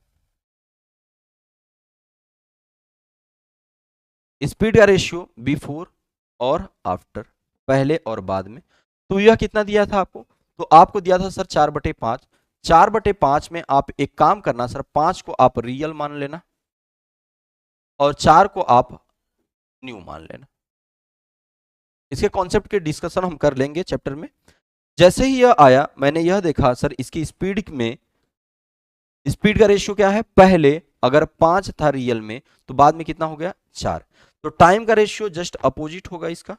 स्पीड का रेशियो बिफोर और आफ्टर, पहले और बाद में, तो यह कितना दिया था आपको, तो आपको दिया था सर 4/5, 4/5 में आप एक काम करना सर 5 को आप रियल मान लेना और 4 को आप न्यू मान लेना। इसके कॉन्सेप्ट के डिस्कशन हम कर लेंगे चैप्टर में। जैसे ही यह आया मैंने यह देखा सर इसकी स्पीड में, स्पीड का रेशियो क्या है, पहले अगर 5 था रियल में तो बाद में कितना हो गया 4, तो टाइम का रेशियो जस्ट अपोजिट होगा इसका,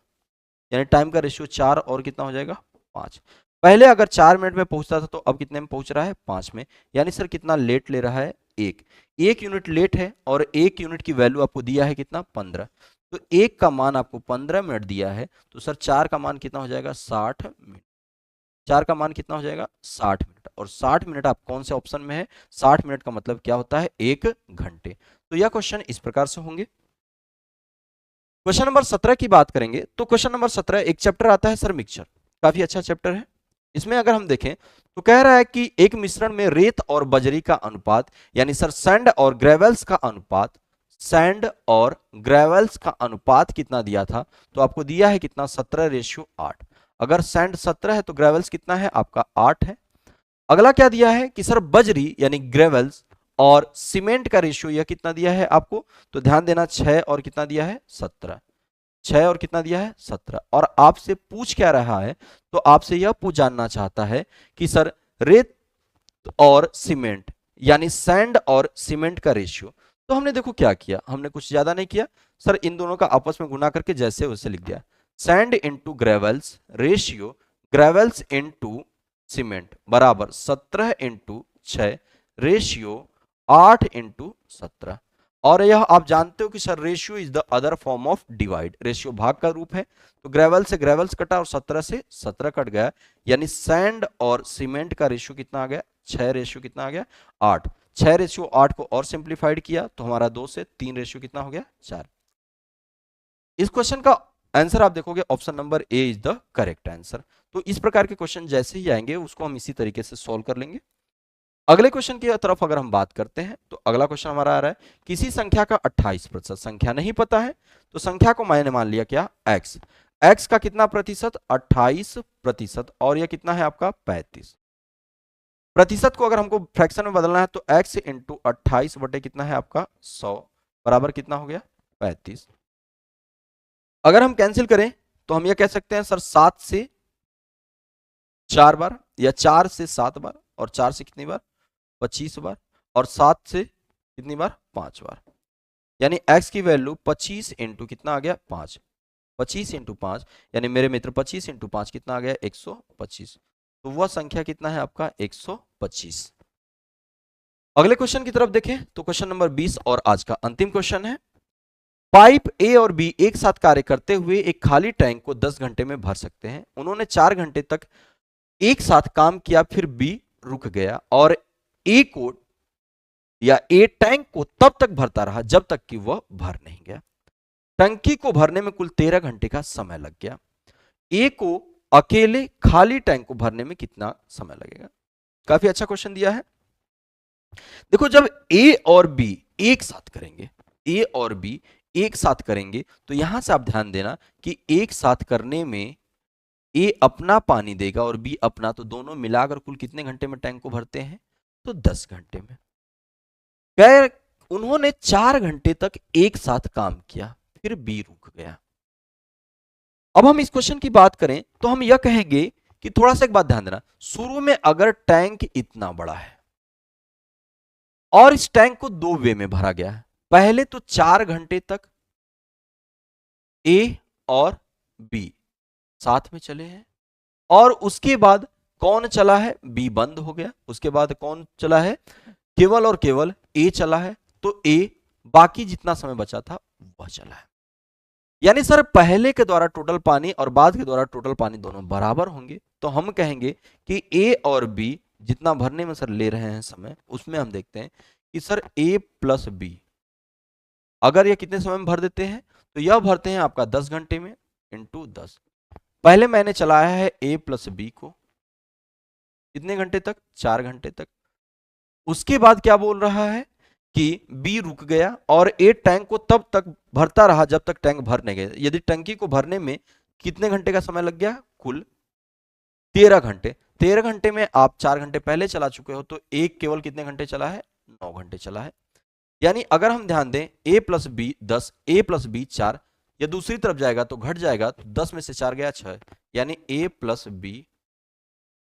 यानी टाइम का रेशियो 4 और कितना हो जाएगा 5। पहले अगर 4 मिनट में पहुंचता था तो अब कितने में पहुंच रहा है 5 में, यानी सर कितना लेट ले रहा है 1 यूनिट लेट है, और 1 यूनिट की वैल्यू आपको दिया है कितना 15, तो 1 का मान आपको 15 मिनट दिया है, तो सर 4 का मान कितना हो जाएगा 60 मिनट, 4 का मान कितना हो जाएगा 60 मिनट, और 60 मिनट आप कौन से ऑप्शन में है, 60 मिनट का मतलब क्या होता है 1 घंटे। तो यह क्वेश्चन इस प्रकार से होंगे। क्वेश्चन नंबर 17 की बात करेंगे तो क्वेश्चन नंबर 17 एक चैप्टर आता है सर मिक्सचर, काफी अच्छा चैप्टर है। इसमें अगर हम देखें तो कह रहा है कि एक मिश्रण में रेत और बजरी का अनुपात, यानी सर सैंड और ग्रेवल्स का अनुपात, सैंड और ग्रेवल्स का अनुपात कितना दिया था, तो आपको दिया है कितना 17/8। अगर सैंड 17 है तो ग्रेवल्स कितना है आपका 8 है। अगला क्या दिया है कि सर बजरी यानी ग्रेवल्स और सीमेंट का रेशियो यह कितना दिया है आपको, तो ध्यान देना 6 और कितना दिया है 17, 6 और कितना दिया है 17, और आपसे पूछ क्या रहा है, तो आपसे यह पूछ जानना चाहता है कि सर रेत और सीमेंट यानी सैंड और सीमेंट का रेशियो। तो हमने देखो क्या किया, हमने कुछ ज्यादा नहीं किया सर, इन दोनों का आपस में गुना करके जैसे वैसे लिख दिया, sand into gravels ratio gravels into cement बराबर 17 इंटू 6 रेशियो 8 इंटू 17। और यह आप जानते हो कि sir ratio is the other form of divide, ratio भाग का रूप है। तो ग्रेवल से ग्रेवल्स कटा और 17 से 17 कट गया, यानी सैंड और सीमेंट का रेशियो कितना आ गया, 6 रेशियो कितना आ गया 8। 6 रेशियो 8 को और सिंप्लीफाइड किया तो हमारा 2 से 3 रेशियो कितना हो गया 4। इस क्वेश्चन का आंसर आप देखोगे option number A is the correct answer. तो इस प्रकार के क्वेश्चन जैसे ही आएंगे उसको हम इसी तरीके से सॉल्व कर लेंगे। अगले क्वेश्चन की तरफ अगर हम बात करते हैं तो अगला क्वेश्चन हमारा आ रहा है, किसी संख्या का 28% संख्या नहीं पता है, तो संख्या को मैंने मान लिया क्या x। x का कितना प्रतिशत 28%, और यह कितना है आपका 35। प्रतिशत को अगर हमको फ्रैक्शन में बदलना है तो x इंटू 28 बटे कितना है आपका 100 बराबर कितना हो गया 35। अगर हम कैंसिल करें तो हम यह कह सकते हैं सर 7 से 4 बार, या 4 से 7 बार, और 4 से कितनी बार 25 बार, और 7 से कितनी बार 5 बार, यानी x की वैल्यू 25 इंटू कितना आ गया 5। 25 इंटू 5 यानी मेरे मित्र 25 इंटू 5 कितना आ गया 125। तो वह संख्या कितना है आपका 125। अगले क्वेश्चन की तरफ देखें तो क्वेश्चन नंबर 20 और आज का अंतिम क्वेश्चन है, पाइप ए और बी एक साथ कार्य करते हुए एक खाली टैंक को 10 घंटे में भर सकते हैं। उन्होंने 4 घंटे तक एक साथ काम किया, फिर बी रुक गया और ए को या ए टैंक को तब तक भरता रहा जब तक कि वह भर नहीं गया। टंकी को भरने में कुल 13 घंटे का समय लग गया। ए को अकेले खाली टैंक को भरने में कितना समय लगेगा। काफी अच्छा क्वेश्चन दिया है। देखो जब ए और बी एक साथ करेंगे, ए और बी एक साथ करेंगे तो यहां से आप ध्यान देना कि एक साथ करने में ए अपना पानी देगा और बी अपना, तो दोनों मिलाकर कुल कितने घंटे में टैंक को भरते हैं तो 10 घंटे में। क्या उन्होंने 4 घंटे तक एक साथ काम किया, फिर बी रुक गया। अब हम इस क्वेश्चन की बात करें तो हम यह कहेंगे कि थोड़ा सा एक बात ध्यान देना, शुरू में अगर टैंक इतना बड़ा है और इस टैंक को 2 वे में भरा गया है, पहले तो 4 घंटे तक ए और बी साथ में चले हैं, और उसके बाद कौन चला है बी बंद हो गया, उसके बाद कौन चला है केवल और केवल ए चला है, तो ए बाकी जितना समय बचा था वह चला है। यानी सर पहले के द्वारा टोटल पानी और बाद के द्वारा टोटल पानी दोनों बराबर होंगे, तो हम कहेंगे कि ए और बी जितना भरने में सर ले रहे हैं समय, उसमें हम देखते हैं कि सर ए प्लस बी अगर ये कितने समय में भर देते हैं तो यह भरते हैं आपका 10 घंटे में इंटू 10। पहले मैंने चलाया है ए प्लस बी को कितने घंटे तक 4 घंटे तक। उसके बाद क्या बोल रहा है कि बी रुक गया और ए टैंक को तब तक भरता रहा जब तक टैंक भर नहीं गया। यदि टंकी को भरने में कितने घंटे का समय लग गया कुल 13 घंटे। 13 घंटे में आप 4 घंटे पहले चला चुके हो, तो एक केवल कितने घंटे चला है 9 घंटे चला है। यानी अगर हम ध्यान दें a plus B 10, a plus B 4, या दूसरी तरफ जाएगा तो घट जाएगा, तो 10 में से 4 गया 6, यानी a प्लस बी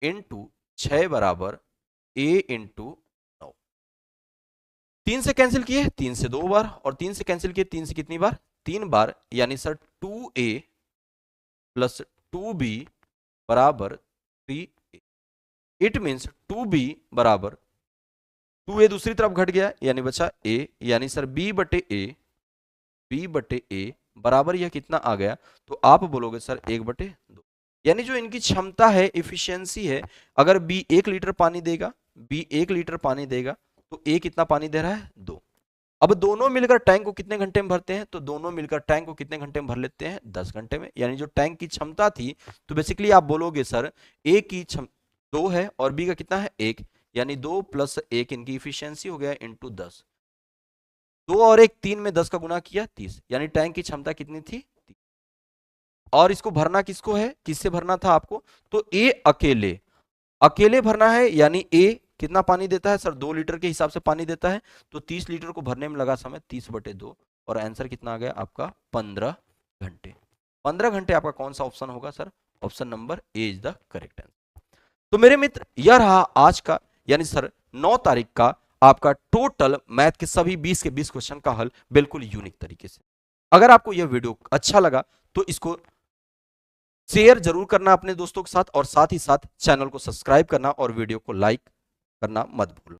इंटू 6 बराबर a इंटू 9। 3 से कैंसिल किए 3 से 2 बार, और 3 से कैंसिल किए 3 से कितनी बार 3 बार, यानी सर 2a प्लस 2b बराबर 3a। इट मीन्स 2b बराबर 2a दूसरी तरफ घट गया यानी बचा a, यानी सर b बटे a बराबर यह कितना आ गया, तो आप बोलोगे सर 1/2। यानी जो इनकी क्षमता है इफिशियंसी है, अगर b 1 लीटर पानी देगा, b 1 लीटर पानी देगा तो a कितना पानी दे रहा है 2। अब दोनों मिलकर टैंक को कितने घंटे में भरते हैं, तो दोनों मिलकर टैंक को कितने घंटे में भर लेते हैं 10 घंटे में। यानी जो टैंक की क्षमता थी, तो बेसिकली आप बोलोगे सर a की 2 है और b का कितना है 1, यानी 2 + 1 इनकी इफिशियंसी हो गया इंटू 10। 2 और 1 3 में 10 का गुना किया 30, यानी टैंक की क्षमता कितनी थी 30। और इसको भरना किसको है, किससे भरना था आपको, तो ए अकेले भरना है, यानी ए कितना पानी देता है सर 2 लीटर के हिसाब से पानी देता है, तो 30 लीटर को भरने में लगा समय 30/2, और आंसर कितना आ गया आपका 15 घंटे। 15 घंटे आपका कौन सा ऑप्शन होगा sir, option number A is the correct answer. तो मेरे मित्र यह रहा आज का यानी सर 9 तारीख का आपका टोटल मैथ के सभी 20 के 20 क्वेश्चन का हल बिल्कुल यूनिक तरीके से। अगर आपको यह वीडियो अच्छा लगा तो इसको शेयर जरूर करना अपने दोस्तों के साथ, और साथ ही साथ चैनल को सब्सक्राइब करना और वीडियो को लाइक करना मत भूलना।